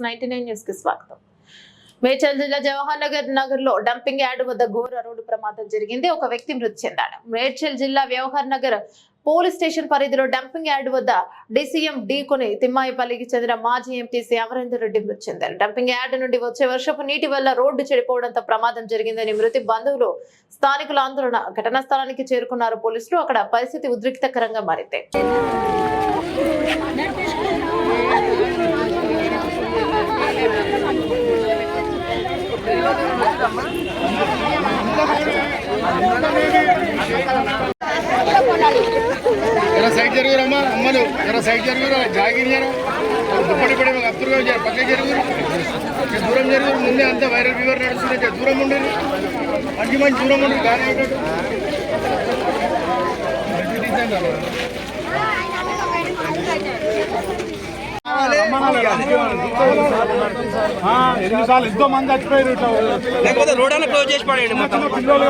X99 news కి స్వాగతం. మేడ్చల్ జిల్లా జవహర్ నగర్ లో డంపింగ్ యార్డ్ వద్ద ఘోర రోడ్డు ప్రమాదం జరిగింది. ఒక వ్యక్తి మృతి చెందాడు. మేడ్చల్ జిల్లా వ్యవహార్ నగర్ పోలీస్ స్టేషన్ పరిధిలో డంపింగ్ యార్డ్ వద్ద DCM ఢీకొని తిమ్మాయిపల్లికి చెందిన మాజీ ఎంపీసీ అమరేందర్ రెడ్డి మృతి చెందారు. డంపింగ్ యార్డ్ నుండి వచ్చే వర్షపు నీటి వల్ల రోడ్డు చెడిపోవడంతో ప్రమాదం జరిగిందని మృతి బంధువులు స్థానికుల ఆందోళన. ఘటనా స్థలానికి చేరుకున్నారు పోలీసులు. అక్కడ పరిస్థితి ఉద్రిక్తకరంగా మారింది. साइड जरूर अम्मा अम्मू जरा साइड जरूर जागिर दुपड़ी पड़े अब्दुल पक्के जरूर दूर जरूर मुझे अंत वैरल फीवर नడుస్తుంది दूर मंडी मन दूर मंडी गाड़ी ఎన్నిసార్లు ఎంతో మంది చచ్చిపోయారు. లేకపోతే రోడ్ అన్న క్లోజ్ చేసి పడేయండి. మొత్తం పిల్లలు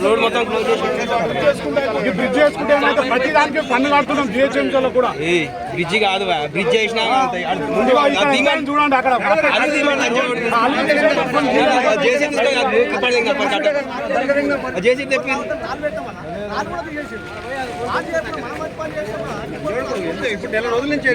రోడ్ మొత్తం క్లోజ్ చేసి బ్రిడ్జ్ చేసుకుంటే ప్రతి దానికి పన్ను కడుతున్నాం. జిహెచ్ఎంసీలో కూడా బ్రిడ్జి కాదు, బ్రిడ్జ్ చేసినా చూడండి అక్కడ జేసీ తెప్పి ఇప్పుడు నెల రోజుల నుంచి